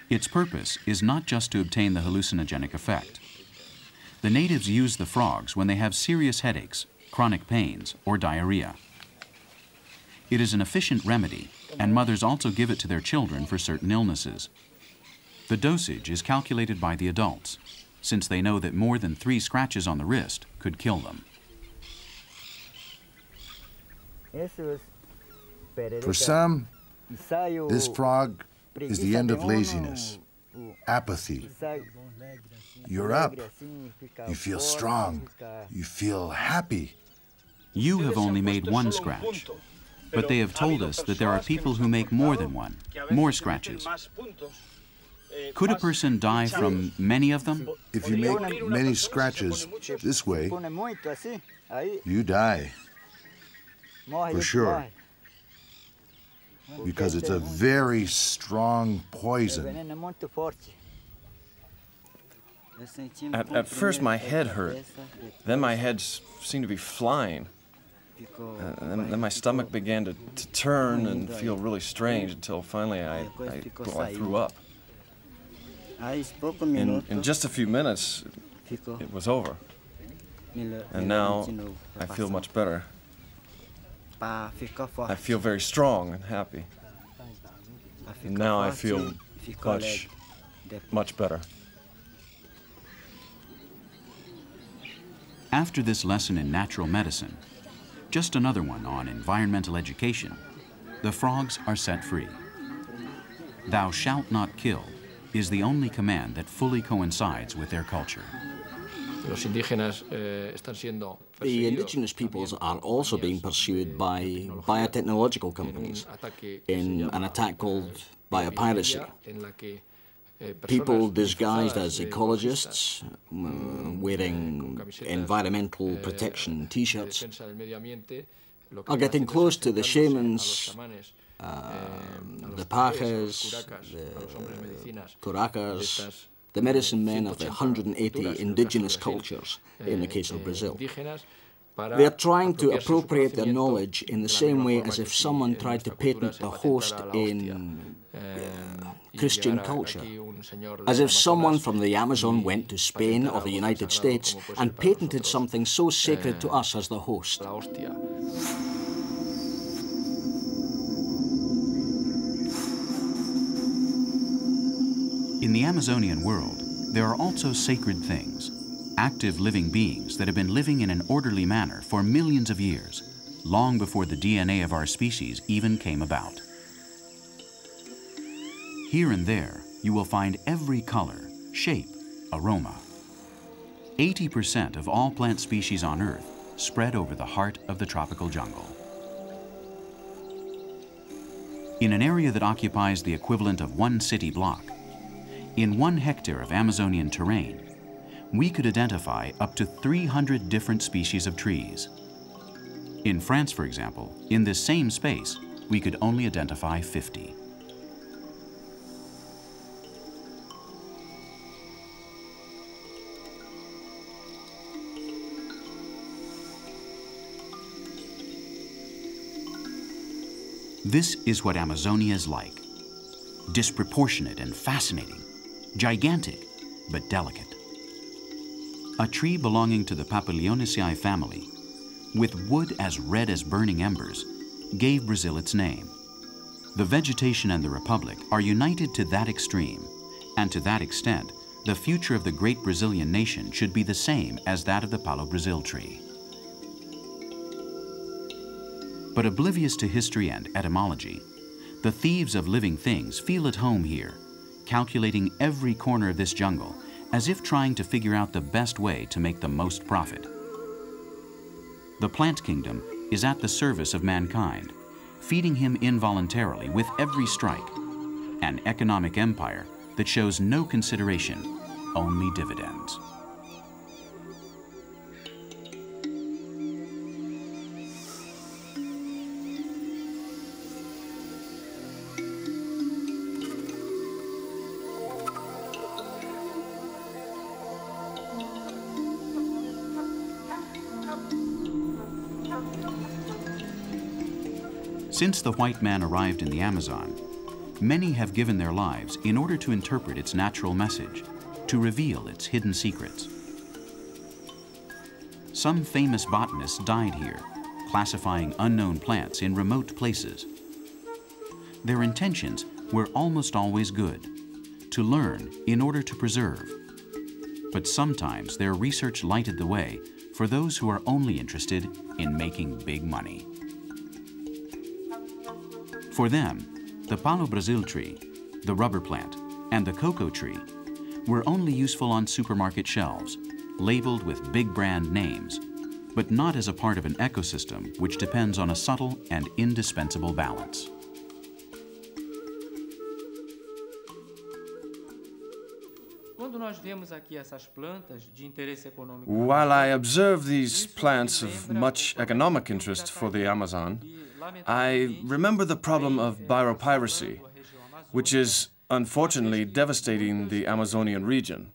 Its purpose is not just to obtain the hallucinogenic effect. The natives use the frogs when they have serious headaches, chronic pains, or diarrhea. It is an efficient remedy, and mothers also give it to their children for certain illnesses. The dosage is calculated by the adults, since they know that more than 3 scratches on the wrist could kill them. For some, this frog is the end of laziness, apathy. You're up. You feel strong. You feel happy. You have only made 1 scratch, but they have told us that there are people who make more than 1, more scratches. Could a person die from many of them? If you make many scratches this way, you die. For sure. Because it's a very strong poison. At first my head hurt, then my head seemed to be flying. Then my stomach began to turn and feel really strange until finally I threw up. In just a few minutes, it was over. And now I feel much better. I feel very strong and happy. And now I feel much better. After this lesson in natural medicine, just another one on environmental education, the frogs are set free. "Thou shalt not kill" is the only command that fully coincides with their culture. The indigenous peoples are also being pursued by biotechnological companies in an attack called biopiracy. People disguised as ecologists, wearing environmental protection t-shirts, are getting close to the shamans, the pajas, the curacas, the medicine men of the 180 indigenous cultures in the case of Brazil. They are trying to appropriate their knowledge in the same way as if someone tried to patent the host in Christian culture. As if someone from the Amazon went to Spain or the United States and patented something so sacred to us as the host. In the Amazonian world, there are also sacred things, active living beings that have been living in an orderly manner for millions of years, long before the DNA of our species even came about. Here and there, you will find every color, shape, aroma. 80% of all plant species on Earth spread over the heart of the tropical jungle. In an area that occupies the equivalent of 1 city block, in 1 hectare of Amazonian terrain, we could identify up to 300 different species of trees. In France, for example, in this same space, we could only identify 50. This is what Amazonia is like. Disproportionate and fascinating, gigantic but delicate. A tree belonging to the Papilionaceae family, with wood as red as burning embers, gave Brazil its name. The vegetation and the republic are united to that extreme, and to that extent, the future of the great Brazilian nation should be the same as that of the Palo Brazil tree. But oblivious to history and etymology, the thieves of living things feel at home here, calculating every corner of this jungle as if trying to figure out the best way to make the most profit. The plant kingdom is at the service of mankind, feeding him involuntarily with every strike, an economic empire that shows no consideration, only dividends. Since the white man arrived in the Amazon, Many have given their lives in order to interpret its natural message, to reveal its hidden secrets. Some famous botanists died here, classifying unknown plants in remote places. Their intentions were almost always good, to learn in order to preserve. But sometimes their research lighted the way for those who are only interested in making big money. For them, the Palo Brazil tree, the rubber plant, and the cocoa tree were only useful on supermarket shelves, labeled with big brand names, but not as a part of an ecosystem which depends on a subtle and indispensable balance. While I observe these plants of much economic interest for the Amazon, I remember the problem of biopiracy, which is unfortunately devastating the Amazonian region.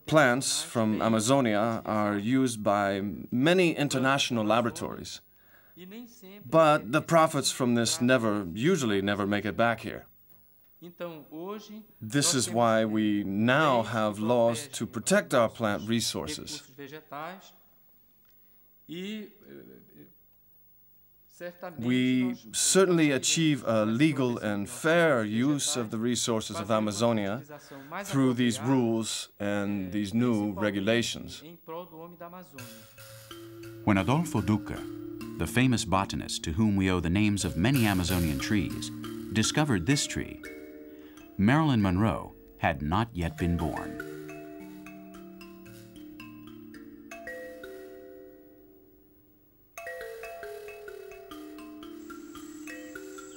Plants from Amazonia are used by many international laboratories, but the profits from this usually never make it back here. This is why we now have laws to protect our plant resources. We certainly achieve a legal and fair use of the resources of Amazonia through these rules and these new regulations. When Adolfo Duca, the famous botanist to whom we owe the names of many Amazonian trees, discovered this tree, Marilyn Monroe had not yet been born.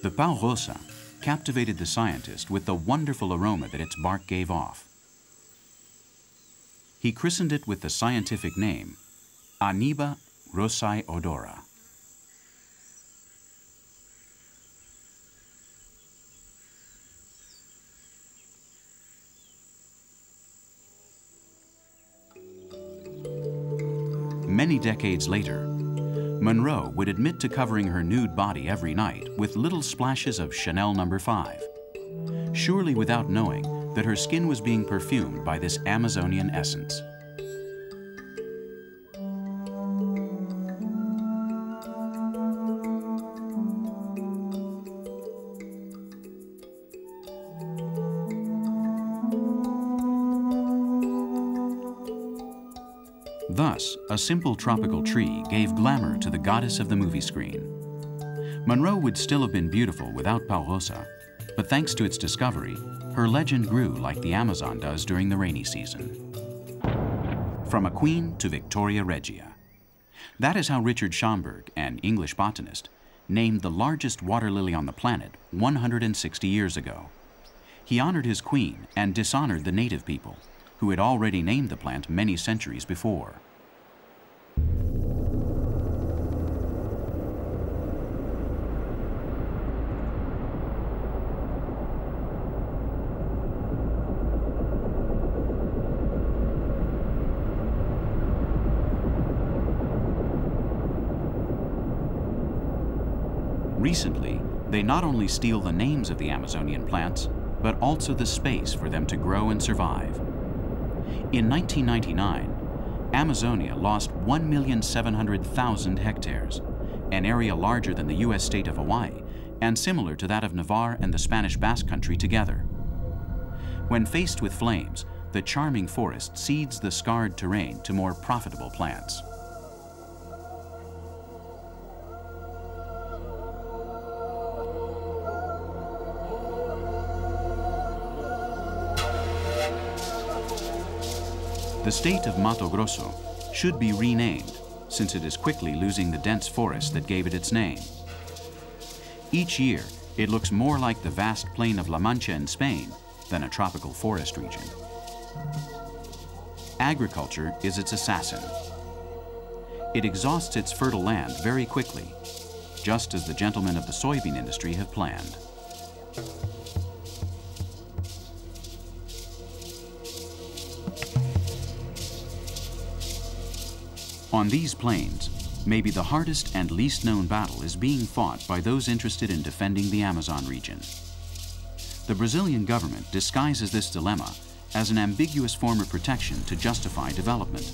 The pau rosa captivated the scientist with the wonderful aroma that its bark gave off. He christened it with the scientific name Aniba rosae odora. Many decades later, Monroe would admit to covering her nude body every night with little splashes of Chanel No. 5, surely without knowing that her skin was being perfumed by this Amazonian essence. Thus, a simple tropical tree gave glamour to the goddess of the movie screen. Monroe would still have been beautiful without pau rosa, but thanks to its discovery, her legend grew like the Amazon does during the rainy season. From a queen to Victoria Regia. That is how Richard Schomburgk, an English botanist, named the largest water lily on the planet 160 years ago. He honored his queen and dishonored the native people, who had already named the plant many centuries before. Recently, they not only steal the names of the Amazonian plants, but also the space for them to grow and survive. In 1999, Amazonia lost 1,700,000 hectares, an area larger than the U.S. state of Hawaii and similar to that of Navarre and the Spanish Basque Country together. When faced with flames, the charming forest cedes the scarred terrain to more profitable plants. The state of Mato Grosso should be renamed, since it is quickly losing the dense forest that gave it its name. Each year, it looks more like the vast plain of La Mancha in Spain than a tropical forest region. Agriculture is its assassin. It exhausts its fertile land very quickly, just as the gentlemen of the soybean industry have planned. On these plains, maybe the hardest and least known battle is being fought by those interested in defending the Amazon region. The Brazilian government disguises this dilemma as an ambiguous form of protection to justify development.